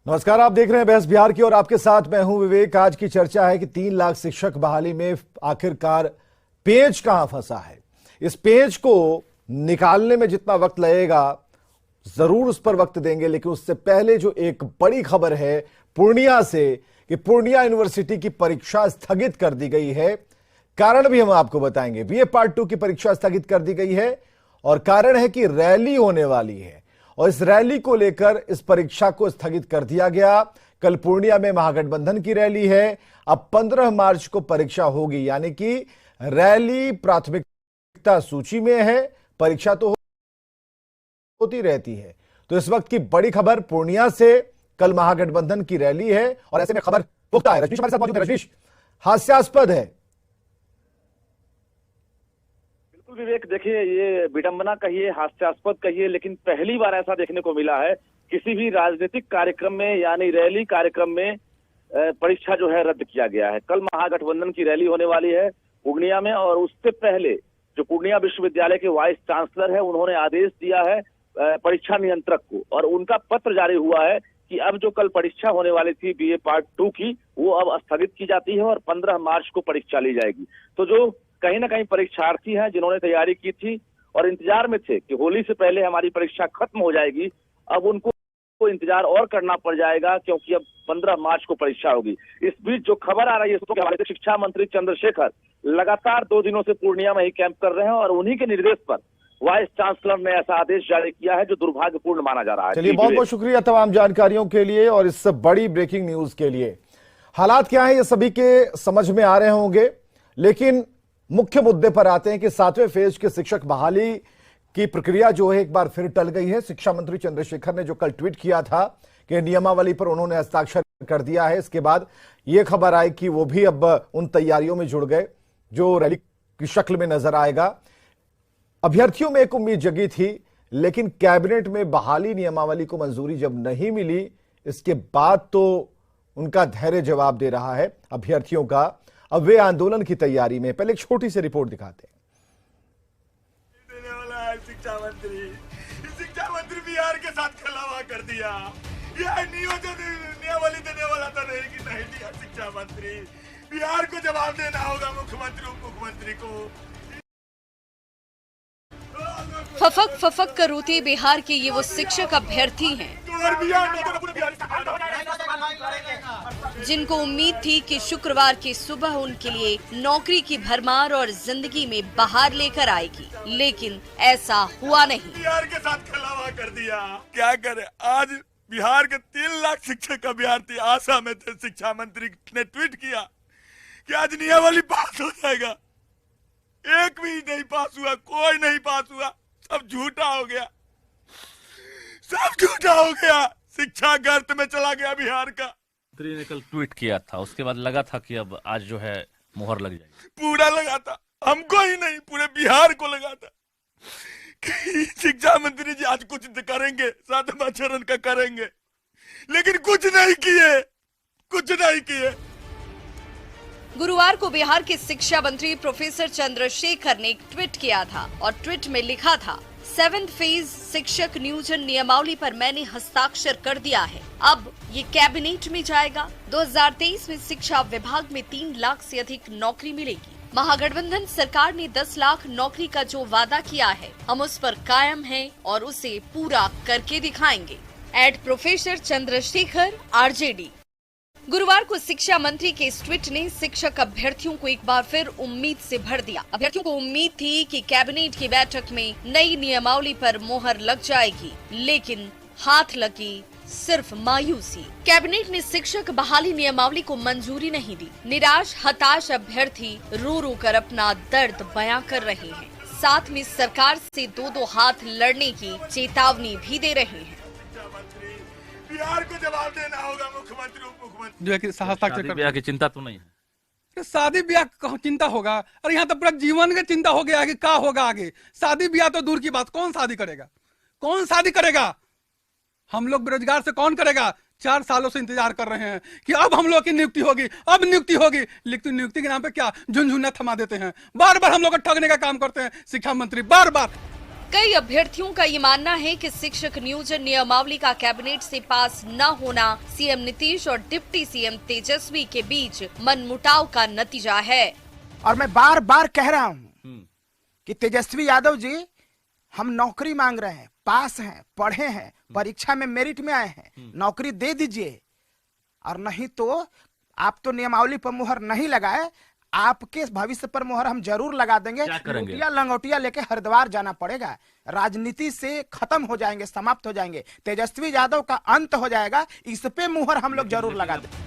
नमस्कार, आप देख रहे हैं बहस बिहार की और आपके साथ मैं हूं विवेक। आज की चर्चा है कि 3 लाख शिक्षक बहाली में आखिरकार पेंच कहां फंसा है। इस पेंच को निकालने में जितना वक्त लगेगा जरूर उस पर वक्त देंगे, लेकिन उससे पहले जो एक बड़ी खबर है पूर्णिया से कि पूर्णिया यूनिवर्सिटी की परीक्षा स्थगित कर दी गई है। कारण भी हम आपको बताएंगे। बीए पार्ट 2 की परीक्षा स्थगित कर दी गई है और कारण है कि रैली होने वाली है और इस रैली को लेकर इस परीक्षा को स्थगित कर दिया गया। कल पूर्णिया में महागठबंधन की रैली है, अब 15 मार्च को परीक्षा होगी, यानी कि रैली प्राथमिकता सूची में है, परीक्षा तो होती रहती है। तो इस वक्त की बड़ी खबर पूर्णिया से, कल महागठबंधन की रैली है और ऐसे में खबर पुख्ता है। रजनीश हमारे साथ मौजूद है। रजनीश, हास्यास्पद है। बिल्कुल विवेक, देखिए ये विडंबना कहिए, हास्यास्पद कहिए, लेकिन पहली बार ऐसा देखने को मिला है किसी भी राजनीतिक कार्यक्रम में यानी रैली कार्यक्रम में परीक्षा जो है रद्द किया गया है। कल महागठबंधन की रैली होने वाली है पूर्णिया में और उससे पहले जो पूर्णिया विश्वविद्यालय के वाइस चांसलर है उन्होंने आदेश दिया है परीक्षा नियंत्रक को और उनका पत्र जारी हुआ है कि अब जो कल परीक्षा होने वाली थी बीए पार्ट 2 की वो अब स्थगित की जाती है और 15 मार्च को परीक्षा ली जाएगी। तो जो कहीं ना कहीं परीक्षार्थी हैं जिन्होंने तैयारी की थी और इंतजार में थे कि होली से पहले हमारी परीक्षा खत्म हो जाएगी, अब उनको इंतजार और करना पड़ जाएगा क्योंकि अब 15 मार्च को परीक्षा होगी। इस बीच जो खबर आ रही है उसके हवाले से शिक्षा मंत्री चंद्रशेखर लगातार 2 दिनों से पूर्णिया में ही कैंप कर रहे हैं और उन्हीं के निर्देश पर वाइस चांसलर ने ऐसा आदेश जारी किया है जो दुर्भाग्यपूर्ण माना जा रहा है। चलिए, बहुत बहुत शुक्रिया तमाम जानकारियों के लिए और इस बड़ी ब्रेकिंग न्यूज के लिए। हालात क्या है ये सभी के समझ में आ रहे होंगे, लेकिन मुख्य मुद्दे पर आते हैं कि 7वें फेज के शिक्षक बहाली की प्रक्रिया जो है एक बार फिर टल गई है। शिक्षा मंत्री चंद्रशेखर ने जो कल ट्वीट किया था कि नियमावली पर उन्होंने हस्ताक्षर कर दिया है, इसके बाद यह खबर आई कि वो भी अब उन तैयारियों में जुड़ गए जो रैली की शक्ल में नजर आएगा। अभ्यर्थियों में एक उम्मीद जगी थी, लेकिन कैबिनेट में बहाली नियमावली को मंजूरी जब नहीं मिली, इसके बाद तो उनका धैर्य जवाब दे रहा है अभ्यर्थियों का। अब वे आंदोलन की तैयारी में। पहले एक छोटी सी रिपोर्ट दिखाते हैं। देने वाला है शिक्षा मंत्री बिहार के साथ खिलावा कर दिया। यह नियमावली देने वाला था नहीं दिया शिक्षा मंत्री। बिहार को जवाब देना होगा मुख्यमंत्री उप मुख्यमंत्री को। फफक फफक कर रोते बिहार के ये वो शिक्षक अभ्यर्थी हैं जिनको उम्मीद थी कि शुक्रवार की सुबह उनके लिए नौकरी की भरमार और जिंदगी में बहार लेकर आएगी, लेकिन ऐसा हुआ नहीं। बिहार के साथ खिलावा कर दिया। क्या करे, आज बिहार के 3 लाख शिक्षक अभ्यर्थी आशा में थे। शिक्षा मंत्री ने ट्वीट किया कि आज नियमावली पास हो जाएगा, एक भी नहीं पास हुआ, कोई नहीं पास हुआ, सब झूठा हो गया, सब झूठा हो गया। शिक्षा गर्त में चला गया बिहार का। मंत्री ने कल ट्वीट किया था, उसके बाद लगा था कि अब आज जो है मुहर लग जाएगी। पूरा लगा था, हमको ही नहीं पूरे बिहार को लगा था कि शिक्षा मंत्री जी आज कुछ करेंगे, 7वां चरण का करेंगे, लेकिन कुछ नहीं किए, कुछ नहीं किए। गुरुवार को बिहार के शिक्षा मंत्री प्रोफेसर चंद्रशेखर ने एक ट्वीट किया था और ट्वीट में लिखा था, 7th फेज शिक्षक नियोजन नियमावली पर मैंने हस्ताक्षर कर दिया है, अब ये कैबिनेट में जाएगा। 2023 में शिक्षा विभाग में 3 लाख से अधिक नौकरी मिलेगी। महागठबंधन सरकार ने 10 लाख नौकरी का जो वादा किया है, हम उस पर कायम हैं और उसे पूरा करके दिखाएंगे। एड प्रोफेसर चंद्रशेखर आरजेडी। गुरुवार को शिक्षा मंत्री के इस ट्वीट ने शिक्षक अभ्यर्थियों को एक बार फिर उम्मीद से भर दिया। अभ्यर्थियों को उम्मीद थी कि कैबिनेट की बैठक में नई नियमावली पर मोहर लग जाएगी, लेकिन हाथ लगी सिर्फ मायूसी। कैबिनेट ने शिक्षक बहाली नियमावली को मंजूरी नहीं दी। निराश हताश अभ्यर्थी रो रो कर अपना दर्द बयां कर रहे हैं, साथ में सरकार से 2-2 हाथ लड़ने की चेतावनी भी दे रहे हैं। बिहार को जवाब देना होगा मुख्यमंत्री उप मुख्यमंत्री। जो है कि शादी ब्याह की चिंता तो नहीं है। शादी ब्याह का चिंता होगा और यहाँ तो पूरा जीवन का चिंता हो गया है कि क्या होगा आगे। शादी ब्याह तो दूर की बात, कौन शादी करेगा, कौन शादी करेगा? हम लोग बेरोजगार से कौन करेगा? 4 सालों से इंतजार कर रहे हैं कि अब हम लोग की नियुक्ति होगी, अब नियुक्ति होगी, लेकिन नियुक्ति के नाम पे क्या झुनझुना थमा देते हैं। बार बार हम लोग को ठगने का काम करते हैं शिक्षा मंत्री, बार बार। कई अभ्यर्थियों का ये मानना है कि शिक्षक नियोजन नियमावली का कैबिनेट से पास न होना सीएम नीतीश और डिप्टी सीएम तेजस्वी के बीच मनमुटाव का नतीजा है। और मैं बार बार कह रहा हूँ कि तेजस्वी यादव जी, हम नौकरी मांग रहे हैं, पास हैं, पढ़े हैं, परीक्षा में मेरिट में आए हैं, नौकरी दे दीजिए। और नहीं तो आप तो नियमावली पर मुहर नहीं लगाए, आपके भविष्य पर मुहर हम जरूर लगा देंगे। लंगोटिया लंगोटिया लेके हरिद्वार जाना पड़ेगा, राजनीति से खत्म हो जाएंगे, समाप्त हो जाएंगे, तेजस्वी यादव का अंत हो जाएगा। इस पे मुहर हम लोग जरूर लगा देंगे।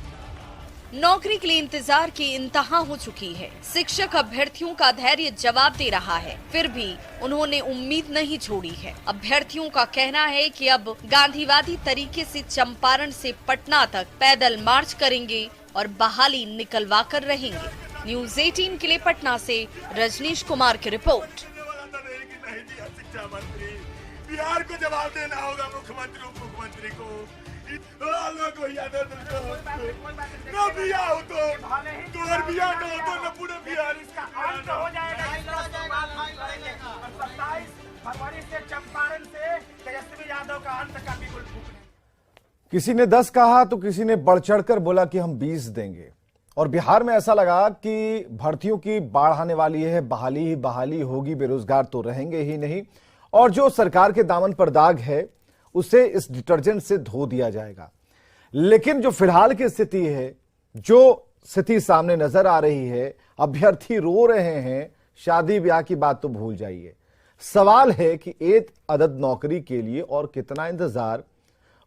नौकरी के लिए इंतजार की इंतहा हो चुकी है। शिक्षक अभ्यर्थियों का धैर्य जवाब दे रहा है, फिर भी उन्होंने उम्मीद नहीं छोड़ी है। अभ्यर्थियों का कहना है कि अब गांधीवादी तरीके से चंपारण से पटना तक पैदल मार्च करेंगे और बहाली निकलवा कर रहेंगे। न्यूज 18 के लिए पटना से रजनीश कुमार की रिपोर्ट। शिक्षा मंत्री, बिहार को जवाब देना होगा, मुख्यमंत्री उप मुख्यमंत्री को। पूरे बिहार इसका अंत हो जाएगा। 27 फरवरी से चंपारण से तेजस्वी यादव का अंत का बिगुल फूकने। किसी ने 10 कहा तो किसी ने बढ़ चढ़कर बोला कि हम 20 देंगे। और बिहार में ऐसा लगा कि भर्तियों की बाढ़ आने वाली है, बहाली ही बहाली होगी, बेरोजगार तो रहेंगे ही नहीं, और जो सरकार के दामन पर दाग है उसे इस डिटर्जेंट से धो दिया जाएगा। लेकिन जो फिलहाल की स्थिति है, जो स्थिति सामने नजर आ रही है, अभ्यर्थी रो रहे हैं, शादी ब्याह की बात तो भूल जाइए। सवाल है कि एक अदद नौकरी के लिए और कितना इंतजार,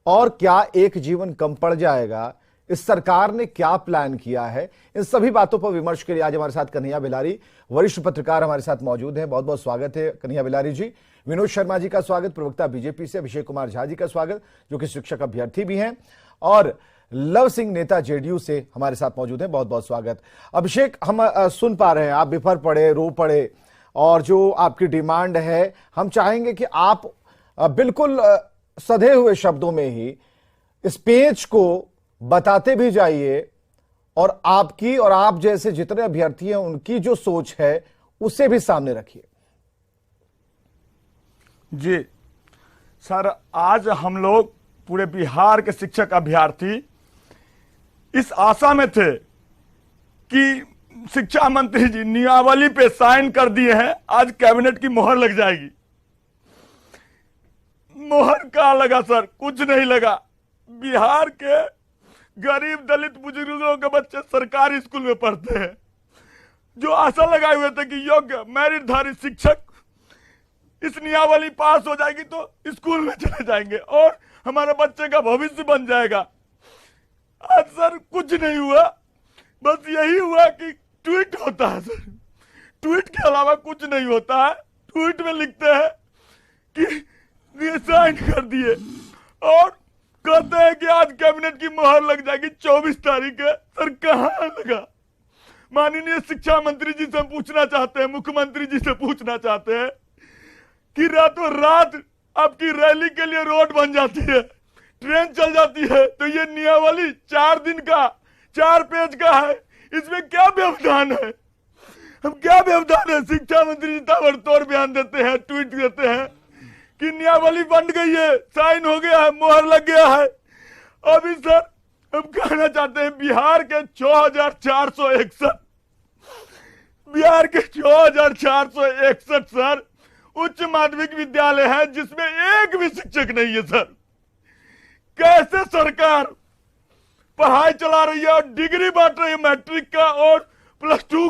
और क्या एक जीवन कम पड़ जाएगा, इस सरकार ने क्या प्लान किया है। इन सभी बातों पर विमर्श के लिए आज हमारे साथ कन्हैया बिलारी, वरिष्ठ पत्रकार हमारे साथ मौजूद हैं। बहुत बहुत स्वागत है कन्हैया बिलारी जी। विनोद शर्मा जी का स्वागत, प्रवक्ता बीजेपी से अभिषेक कुमार झा जी का स्वागत, जो कि शिक्षक अभ्यर्थी भी हैं, और लव सिंह नेता जेडीयू से हमारे साथ मौजूद हैं। बहुत बहुत स्वागत। अभिषेक, हम सुन पा रहे हैं आप बिफर पड़े, रो पड़े, और जो आपकी डिमांड है, हम चाहेंगे कि आप बिल्कुल सधे हुए शब्दों में ही इस पेज को बताते भी जाइए, और आपकी और आप जैसे जितने अभ्यर्थी हैं उनकी जो सोच है उसे भी सामने रखिए। जी सर, आज हम लोग पूरे बिहार के शिक्षक अभ्यर्थी इस आशा में थे कि शिक्षा मंत्री जी नियमावली पे साइन कर दिए हैं, आज कैबिनेट की मोहर लग जाएगी। मोहर क्या लगा सर, कुछ नहीं लगा। बिहार के गरीब दलित बुजुर्गों के बच्चे सरकारी स्कूल में पढ़ते हैं, जो आशा लगाए हुए थे कि योग्य मेरिटधारी शिक्षक इस नियमावली पास हो जाएगी तो स्कूल में चले जाएंगे और हमारे बच्चे का भविष्य बन जाएगा। आज सर कुछ नहीं हुआ, बस यही हुआ कि ट्वीट होता है सर, ट्वीट के अलावा कुछ नहीं होता है। ट्वीट में लिखते हैं कि ये साइन कर दिए और कहते हैं कि आज कैबिनेट की मोहर लग जाएगी 24 तारीख है। सर कहाँ लगा? माननीय शिक्षा मंत्री जी से पूछना चाहते हैं, मुख्यमंत्री जी से पूछना चाहते हैं कि रातों रात आपकी रैली के लिए रोड बन जाती है, ट्रेन चल जाती है, तो ये नियमावली 4 दिन का 4 पेज का है, इसमें क्या व्यवधान है? हम क्या व्यवधान है? शिक्षा मंत्री जी ताबड़तोड़ बयान देते हैं, ट्वीट देते हैं कि नियमावली बन गई है, साइन हो गया है, मोहर लग गया है। अभी सर हम कहना चाहते हैं बिहार के 6461 बिहार के 6461 सर उच्च माध्यमिक विद्यालय है जिसमें एक भी शिक्षक नहीं है। सर कैसे सरकार पढ़ाई चला रही है और डिग्री बांट रही है, मैट्रिक का और प्लस टू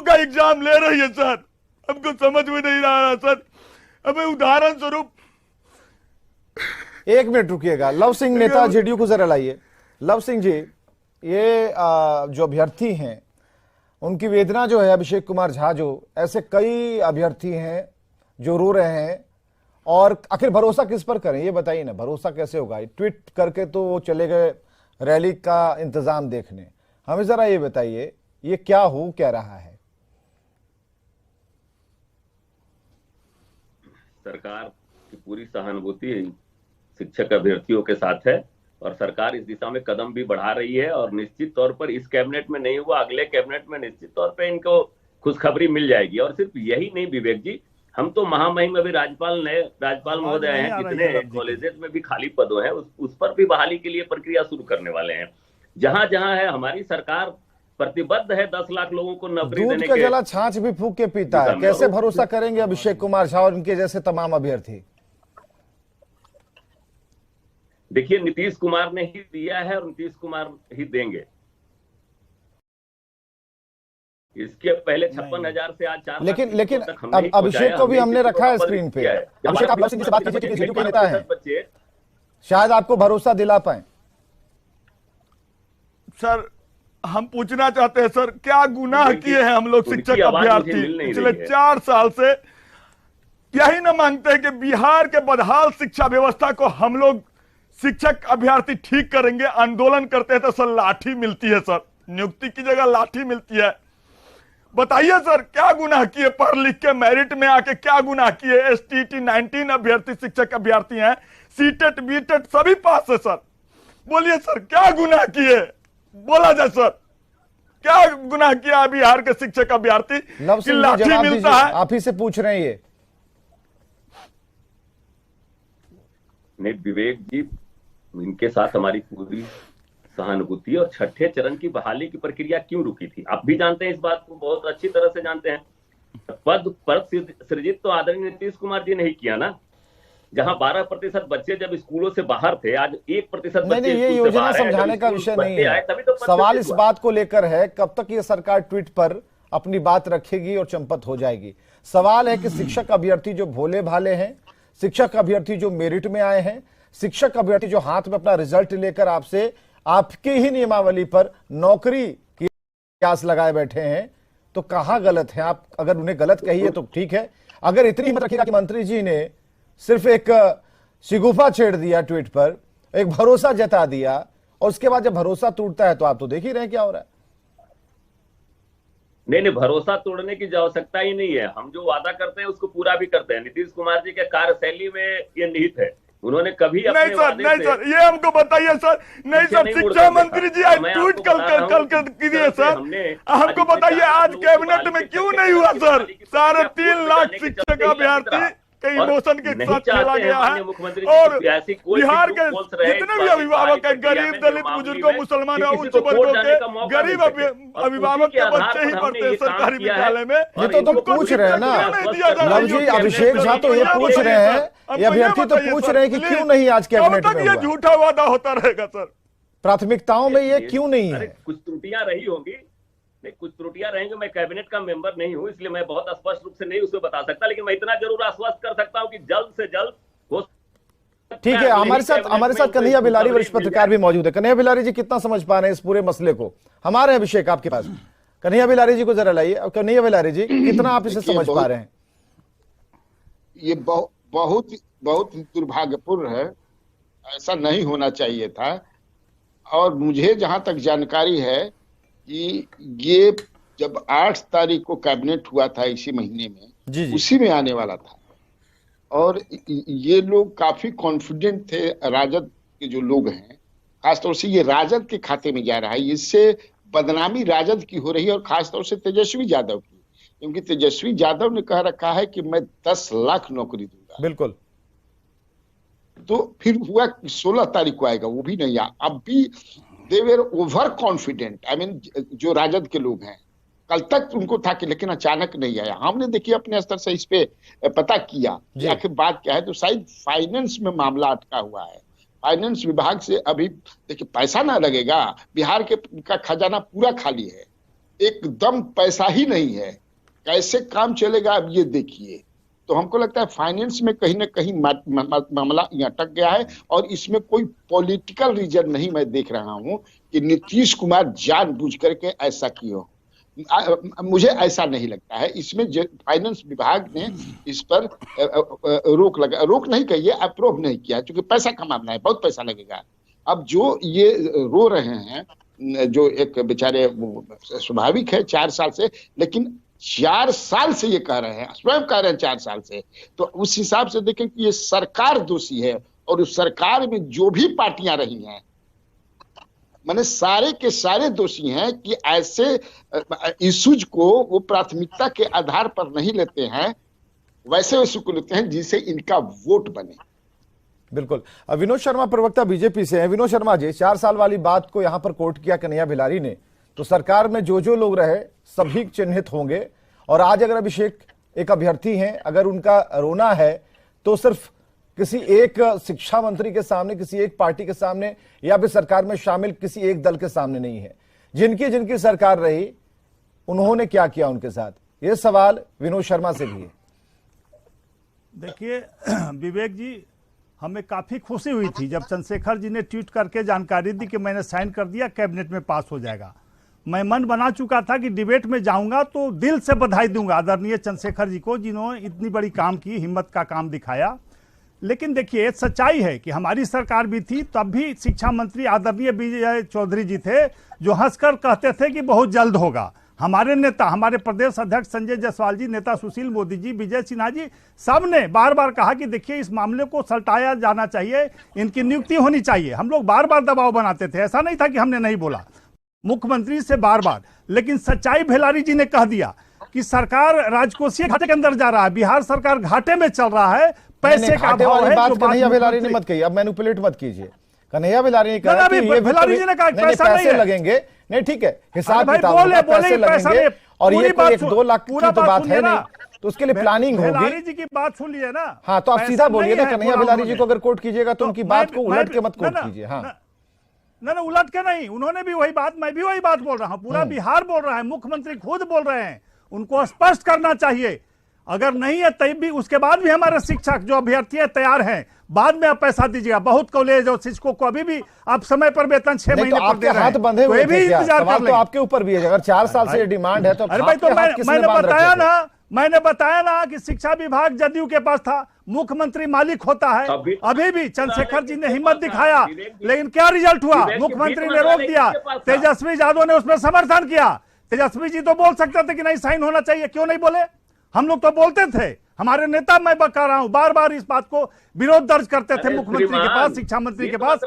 का एग्जाम ले रही है। सर हमको समझ में नहीं आ रहा सर। हमें उदाहरण स्वरूप 1 मिनट रुकिएगा। लव सिंह नेता जेडीयू को जरा लाइए। लव सिंह जी, ये जो अभ्यर्थी हैं उनकी वेदना जो है, अभिषेक कुमार झा, जो ऐसे कई अभ्यर्थी हैं जो रो रहे हैं, और आखिर भरोसा किस पर करें ये बताइए ना। भरोसा कैसे होगा? ट्वीट करके तो वो चले गए रैली का इंतजाम देखने। हमें जरा ये बताइए ये क्या हो क्या रहा है? सरकार की पूरी सहानुभूति शिक्षक अभ्यर्थियों के साथ है और सरकार इस दिशा में कदम भी बढ़ा रही है, और निश्चित तौर पर इस कैबिनेट में नहीं हुआ, अगले कैबिनेट में निश्चित तौर पर इनको खुशखबरी मिल जाएगी। और सिर्फ यही नहीं विवेक जी, हम तो महामहिम अभी राज्यपाल महोदय हैं, कितने कॉलेजेस में भी खाली पद हैं, उस पर भी बहाली के लिए प्रक्रिया शुरू करने वाले हैं। जहां जहां है हमारी सरकार प्रतिबद्ध है 10 लाख लोगों को नौकरी देने दूध का जला छाछ भी फूंक के पीता है। कैसे भरोसा करेंगे अभिषेक कुमार झा और उनके जैसे तमाम अभ्यर्थी? देखिए, नीतीश कुमार ने ही दिया है और नीतीश कुमार ही देंगे। इसके पहले 56,000 से आज 4 लेकिन अब अभिषेक को भी हमने रखा है स्क्रीन पे। अभिषेक, आप से बात कीजिए, जेडीयू के नेता हैं, शायद आपको भरोसा दिला पाए। सर, हम पूछना चाहते हैं सर, क्या गुनाह किए हैं हम लोग शिक्षक अभ्यर्थी पिछले 4 साल से? यही ना मांगते हैं कि बिहार के बदहाल शिक्षा व्यवस्था को हम लोग शिक्षक अभ्यर्थी ठीक करेंगे? आंदोलन करते हैं तो सर लाठी मिलती है, सर नियुक्ति की जगह लाठी मिलती है। बताइए सर, क्या गुनाह किए? पढ़ लिख के मेरिट में आके क्या गुनाह किए? STT 19 अभ्यर्थी शिक्षक अभ्यर्थी हैं, सीटेट बीटेट सभी पास है सर। बोलिए सर, क्या गुनाह किए? बोला जाए सर, क्या गुनाह किया बिहार के शिक्षक अभ्यर्थी कि लाठी मिलता है? आप ही से पूछ रहे हैं ये। नहीं विवेक जी, इनके साथ हमारी पूरी सहानुभूति। और छठे चरण की बहाली की प्रक्रिया क्यों रुकी थी, आप भी जानते हैं इस बात को, बहुत अच्छी तरह से जानते हैं। पद सृजित तो आदरणीय नीतीश कुमार जी ने ही किया ना। जहां 12% बच्चे जब स्कूलों से बाहर थे, आज 1% बच्चे ये योजना समझाने का विषय नहीं है। सवाल इस बात को लेकर है, कब तक ये सरकार ट्वीट पर अपनी बात रखेगी और चंपत हो जाएगी? सवाल है कि शिक्षक अभ्यर्थी जो भोले भाले हैं, शिक्षक अभ्यर्थी जो मेरिट में आए हैं, शिक्षक अभ्यर्थी जो हाथ में अपना रिजल्ट लेकर आपसे आपकी ही नियमावली पर नौकरी की आस लगाए बैठे हैं, तो कहां गलत है? आप अगर उन्हें गलत कहिए तो ठीक है। अगर इतनी हिम्मत रखिएगा कि मंत्री जी ने सिर्फ एक शिगुफा छेड़ दिया ट्वीट पर, एक भरोसा जता दिया, और उसके बाद जब भरोसा टूटता है तो आप तो देख ही रहे हैं क्या हो रहा है। नहीं, भरोसा तोड़ने की आवश्यकता ही नहीं है। हम जो वादा करते हैं उसको पूरा भी करते हैं। नीतीश कुमार जी के कार्यशैली में ये निहित है। उन्होंने कभी नहीं सर, ये हमको बताइए सर। नहीं सर, शिक्षा मंत्री जी आज ट्वीट कल कीजिए सर। हमको बताइए आज कैबिनेट में क्यों नहीं हुआ सर? 3.5 लाख शिक्षक अभ्यर्थी के इमोशन के साथ खेला गया है। और बिहार के जितने भी अभिभावक हैं, गरीब, दलित, बुजुर्गों, मुसलमान और उच्च वर्गों के गरीब अभिभावक के बच्चे ही पढ़ते हैं सरकारी विद्यालय में। ये तो पूछ रहे हैं ना लव जी, अभिषेक झा तो ये पूछ रहे हैं, ये अभ्यर्थी तो पूछ रहे हैं कि क्यों नहीं आज कैबिनेट में हुआ? ये झूठा वादा होता रहेगा सर। प्राथमिकताओं में ये क्यों नहीं है? कुछ त्रुटियां रही होंगी, नहीं कुछ त्रुटियां रहेंगी। मैं कैबिनेट का मेंबर नहीं हूं, इसलिए मैं बहुत स्पष्ट रूप से नहीं उसमें बता सकता, लेकिन मैं इतना जरूर आश्वस्त कर सकता हूं कि जल्द से जल्द हो। ठीक है, हमारे साथ कन्हैया बिलारी वरिष्ठ पत्रकार भी मौजूद है। कन्हैया बिलारी जी, कितना समझ पा रहे हैं इस पूरे मसले को? हमारे अभिषेक आपके पास, कन्हैया बिलारी जी को जरा लाइए। कन्हैया बिलारी जी, कितना आप इसे समझ पा रहे हैं? ये बहुत दुर्भाग्यपूर्ण है, ऐसा नहीं होना चाहिए था। और मुझे जहां तक जानकारी है कि ये जब 8 तारीख को कैबिनेट हुआ था इसी महीने में, उसी में आने वाला था। और ये लोग काफी कॉन्फिडेंट थे, राजद के जो लोग हैं, खासतौर से ये राजद के खाते में जा रहा है। इससे बदनामी राजद की हो रही है, और खासतौर से तेजस्वी यादव की, क्योंकि तेजस्वी यादव ने कह रखा है कि मैं 10 लाख नौकरी दूंगा। बिल्कुल। तो फिर हुआ 16 तारीख को आएगा, वो भी नहीं आया। अब भी they were over confident, I mean जो राजद के लोग हैं, कल तक उनको था कि, लेकिन अचानक नहीं आया। हमने देखिए अपने स्तर से इस पे पता किया कि आखिर बात क्या है, तो शायद फाइनेंस में मामला अटका हुआ है। फाइनेंस विभाग से अभी देखिए पैसा ना लगेगा, बिहार का खजाना पूरा खाली है, एकदम पैसा ही नहीं है, कैसे काम चलेगा अब ये देखिए। तो हमको लगता है फाइनेंस में कहीं ना कहीं मामला अटक गया है, और इसमें कोई पॉलिटिकल रीजन नहीं मैं देख रहा हूं कि नीतीश कुमार जानबूझ करके ऐसा किया। मुझे ऐसा नहीं लगता है। इसमें फाइनेंस विभाग ने इस पर रोक नहीं कही है, अप्रूव नहीं किया, क्योंकि पैसा का मामला है, बहुत पैसा लगेगा। अब जो ये रो रहे हैं, जो एक बेचारे, स्वाभाविक है 4 साल से, लेकिन 4 साल से ये कह रहे हैं, स्वयं कह रहे हैं 4 साल से, तो उस हिसाब से देखें कि ये सरकार दोषी है। और उस सरकार में जो भी पार्टियां रही हैं, माने सारे के सारे दोषी हैं कि ऐसे इश्यूज को वो प्राथमिकता के आधार पर नहीं लेते हैं, वैसे इश्यू को लेते हैं जिससे इनका वोट बने। बिल्कुल। विनोद शर्मा प्रवक्ता बीजेपी से हैं। विनोद शर्मा जी, 4 साल वाली बात को यहां पर कोट किया कन्हैया भिलारी ने, तो सरकार में जो जो लोग रहे सभी चिन्हित होंगे। और आज अगर अभिषेक एक अभ्यर्थी हैं, अगर उनका रोना है तो सिर्फ किसी एक शिक्षा मंत्री के सामने, किसी एक पार्टी के सामने, या फिर सरकार में शामिल किसी एक दल के सामने नहीं है। जिनकी जिनकी सरकार रही उन्होंने क्या किया उनके साथ, यह सवाल विनोद शर्मा से भी है। देखिए विवेक जी, हमें काफी खुशी हुई थी जब चंद्रशेखर जी ने ट्वीट करके जानकारी दी कि मैंने साइन कर दिया, कैबिनेट में पास हो जाएगा। मैं मन बना चुका था कि डिबेट में जाऊंगा तो दिल से बधाई दूंगा आदरणीय चंद्रशेखर जी को, जिन्होंने इतनी बड़ी काम की, हिम्मत का काम दिखाया। लेकिन देखिए सच्चाई है कि हमारी सरकार भी थी, तब भी शिक्षा मंत्री आदरणीय विजय चौधरी जी थे, जो हंसकर कहते थे कि बहुत जल्द होगा। हमारे नेता, हमारे प्रदेश अध्यक्ष संजय जायसवाल जी, नेता सुशील मोदी जी, विजय सिन्हा जी, सब ने बार बार कहा कि देखिए इस मामले को सलटाया जाना चाहिए, इनकी नियुक्ति होनी चाहिए। हम लोग बार बार दबाव बनाते थे, ऐसा नहीं था कि हमने नहीं बोला मुख्यमंत्री से बार बार। लेकिन सच्चाई भिलारी जी ने कह दिया कि सरकार राजकोषीय घाटे के अंदर जा रहा है, बिहार सरकार घाटे में चल रहा है, पैसे का अभाव है। बात कन्हैया भिलारी ने मत कही, अब मैनिपुलेट मत कीजिए। कन्हैया भिलारी ने कहा कि भिलारी जी ने कहा पैसे लगेंगे, नहीं ठीक है, हिसाब किताब पैसे लगेंगे, और ये कोई 1-2 लाख की तो बात है नहीं, तो उसके लिए प्लानिंग होगी। भिलारी जी की बात सुन लीजिए ना। हाँ, तो आप सीधा बोलिए ना, कन्हैया भिलारी जी को अगर कोट कीजिएगा तो उनकी बात को उलट के मत कोट कीजिए। हाँ, ना उलट के नहीं, उन्होंने भी वही बात, मैं भी वही बात बोल रहा हूँ, पूरा बिहार बोल रहा है, मुख्यमंत्री खुद बोल रहे हैं। उनको स्पष्ट करना चाहिए, अगर नहीं है तब भी, उसके बाद भी हमारे शिक्षक जो अभ्यर्थी है तैयार हैं, बाद में आप पैसा दीजिएगा। बहुत कॉलेज और शिक्षकों को अभी भी आप समय पर वेतन 6 महीने पर दे रहे हैं, हाथ बंधे हुए भी इंतजार कर तो आपके ऊपर भी है। अगर 4 साल से ये डिमांड है तो अरे भाई, तो मैंने बताया ना कि शिक्षा विभाग जदयू के पास था, मुख्यमंत्री मालिक होता है। अभी भी चंद्रशेखर जी ने हिम्मत दिखाया, लेकिन क्या रिजल्ट हुआ? मुख्यमंत्री ने रोक दिया, तेजस्वी यादव ने उसमें समर्थन किया। तेजस्वी जी तो बोल सकते थे कि नहीं साइन होना चाहिए, क्यों नहीं बोले? हम लोग तो बोलते थे, हमारे नेता, मैं बता रहा हूं, बार बार इस बात को विरोध दर्ज करते थे मुख्यमंत्री के पास, शिक्षा मंत्री के पास।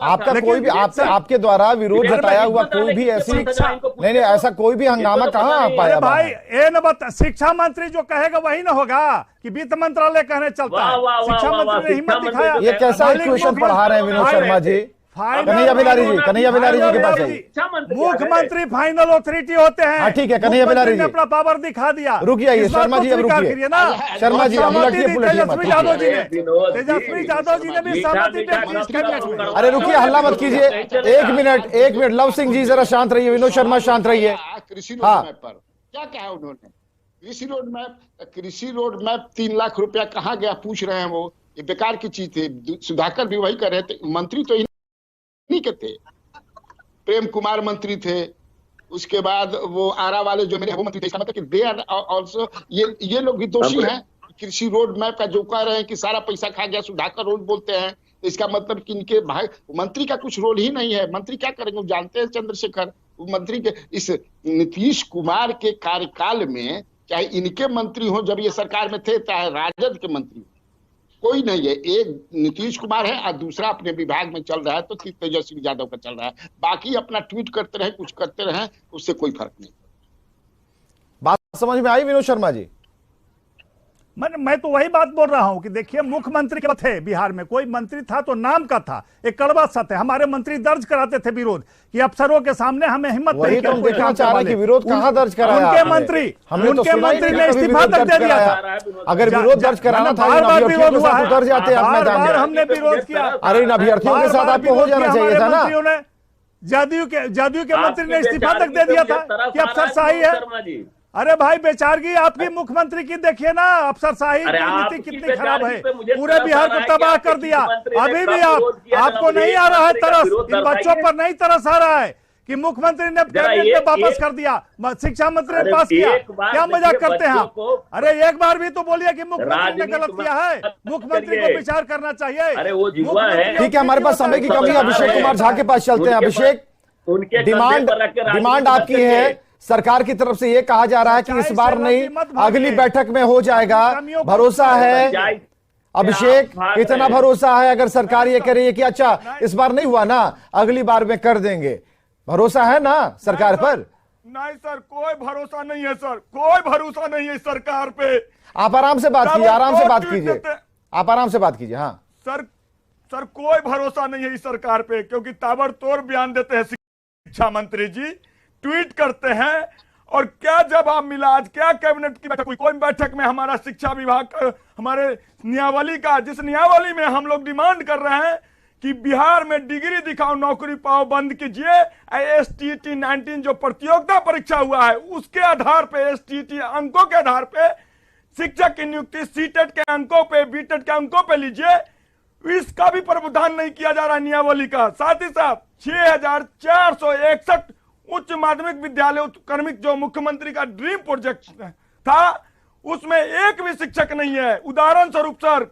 आपका कोई भी आपके द्वारा विरोध जताया हुआ कोई भी ऐसी नहीं, ऐसा कोई भी हंगामा कहाँ आ पाया भाई? ये न बता, शिक्षा मंत्री जो कहेगा वही ना होगा कि वित्त मंत्रालय कहने चलता है। शिक्षा मंत्री ने हिम्मत दिखाया। ये कैसा इक्वेशन पढ़ा रहे हैं विनोद शर्मा जी? कन्हैया भिलारी जी के पास जाइए। मुख्यमंत्री फाइनल अथॉरिटी होते हैं। ठीक है, कन्हैया भिलारी जी अपना पावर दिखा दिया। रुकिए शर्मा जी, अब रुकिए शर्मा जी, अब लड़किए तेजस्वी यादव जी ने भी सहमति। अरे रुकिए, हल्ला मत कीजिए, 1 मिनट। लव सिंह जी जरा शांत रहिए, विनोद शर्मा शांत रहिए। कृषि रोड मैप पर क्या कहा उन्होंने? कृषि रोड मैप 3 लाख रुपया कहाँ गया पूछ रहे हैं वो। ये बेकार की चीज थी। सुधाकर भी वही कर रहे थे, मंत्री तो नहीं के थे, प्रेम कुमार मंत्री थे, उसके बाद वो आरा वाले जो मेरे वो मंत्री थे। इसका मतलब कि दे आर आल्सो, ये लोग भी दोषी हैं। कृषि रोड मैप का जो कह रहे हैं कि सारा पैसा खा गया, सुधाकर रोड बोलते हैं, इसका मतलब कि इनके भाई मंत्री का कुछ रोल ही नहीं है। मंत्री क्या करेंगे वो जानते हैं चंद्रशेखर। मंत्री के इस नीतीश कुमार के कार्यकाल में, चाहे इनके मंत्री हो जब ये सरकार में थे, चाहे राजद के मंत्री, कोई नहीं है। एक नीतीश कुमार है और दूसरा अपने विभाग में चल रहा है, तो तेजस्वी यादव का चल रहा है। बाकी अपना ट्वीट करते रहे, कुछ करते रहे, उससे कोई फर्क नहीं। बात समझ में आई विनोद शर्मा जी? मैं तो वही बात बोल रहा हूं कि देखिए, मुख्यमंत्री के थे बिहार में, कोई मंत्री था तो नाम का था, एक कड़वा सत्य है। हमारे मंत्री दर्ज कराते थे विरोध कि अफसरों के सामने हमें हिम्मत नहीं। तो देखना चाह रहे कि विरोध कहां दर्ज कराया? उनके मंत्री ने इस्तीफा तक दे दिया था। अगर विरोध दर्ज कराना था, बार विरोध हुआ है, उतर जाते बार हमने विरोध किया। अरे इन अभ्यर्थियों के साथ आपको हो जाना चाहिए था ना। जदयू के मंत्री ने इस्तीफा तक दे दिया था कि अफसरशाही है। अरे भाई बेचारगी, आपकी मुख्यमंत्री की देखिए ना, अफसरशाही की नीति कितनी खराब है, पूरे बिहार को तबाह कर दिया। अभी भी आपको नहीं आ रहा है तरस, इन बच्चों पर नहीं तरस आ रहा है कि मुख्यमंत्री ने कैबिनेट में वापस कर दिया, शिक्षा मंत्री ने पास किया। क्या मजाक करते हैं आप? अरे एक बार भी तो बोलिए कि मुख्यमंत्री ने गलत किया है। मुख्यमंत्री को विचार करना चाहिए। ठीक है, हमारे पास समय की कमी है, अभिषेक कुमार झा के पास चलते हैं। अभिषेक, डिमांड आपकी है, सरकार की तरफ से यह कहा जा रहा है कि इस बार नहीं, अगली बैठक में हो जाएगा, भरोसा है? अभिषेक, भाग कितना रहे हैं। भरोसा है अगर सरकार ये कह रही है कि अच्छा इस बार नहीं हुआ ना, अगली बार में कर देंगे, भरोसा है ना सरकार पर? नहीं सर, कोई भरोसा नहीं है सर, कोई भरोसा नहीं है इस सरकार पे। आप आराम से बात कीजिए, आराम से बात ट्वीट कीजिए, करते- आप आराम से बात कीजिए। हाँ सर कोई भरोसा नहीं है इस सरकार पे, क्योंकि ताबड़तोड़ बयान देते हैं शिक्षा मंत्री जी, ट्वीट करते हैं। और क्या जवाब मिला आज? क्या कैबिनेट की बैठक हुई? कोई बैठक में हमारा शिक्षा विभाग का, हमारे नियावली का, जिस नियावली में हम लोग डिमांड कर रहे हैं कि बिहार में डिग्री दिखाओ नौकरी पाओ बंद कीजिए, STT 19 जो प्रतियोगिता परीक्षा हुआ है उसके आधार पे, STT अंकों के आधार पे शिक्षक की नियुक्ति सीटेट के अंकों पे, बीटेट के अंकों पे लीजिए, इसका भी प्रावधान नहीं किया जा रहा नियावली का। साथ ही साथ 6461 उच्च माध्यमिक विद्यालय उत्क्रमिक जो मुख्यमंत्री का ड्रीम प्रोजेक्ट था, उसमें एक भी शिक्षक नहीं है। उदाहरण स्वरूप सर,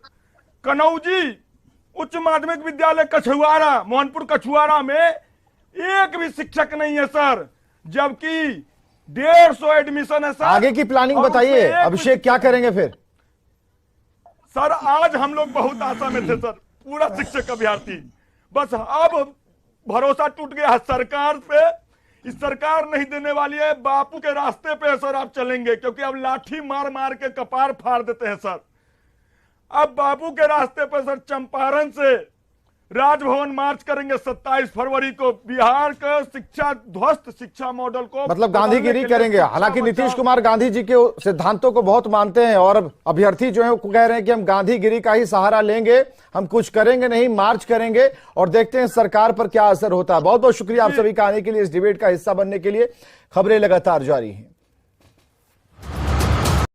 कनौजी उच्च माध्यमिक विद्यालय कछुआरा, मोहनपुर कछुआरा में एक भी शिक्षक नहीं है सर, जबकि 150 एडमिशन है सर। आगे की प्लानिंग और बताइए उसमें एक अभिषेक, क्या करेंगे फिर? सर आज हम लोग बहुत आशा में थे सर, पूरा शिक्षक अभ्यर्थी, बस अब भरोसा टूट गया सरकार पे। इस सरकार नहीं देने वाली है, बापू के रास्ते पे सर आप चलेंगे, क्योंकि अब लाठी मार मार के कपार फाड़ देते हैं सर। अब बापू के रास्ते पे सर चंपारण से राजभवन मार्च करेंगे 27 फरवरी को, बिहार का शिक्षा ध्वस्त शिक्षा मॉडल को मतलब गांधीगिरी करेंगे। हालांकि नीतीश कुमार गांधी जी के सिद्धांतों को बहुत मानते हैं और अभ्यर्थी जो है वो कह रहे हैं कि हम गांधीगिरी का ही सहारा लेंगे, हम कुछ करेंगे नहीं, मार्च करेंगे और देखते हैं सरकार पर क्या असर होता है। बहुत बहुत शुक्रिया आप सभी का आने के लिए, इस डिबेट का हिस्सा बनने के लिए। खबरें लगातार जारी हैं।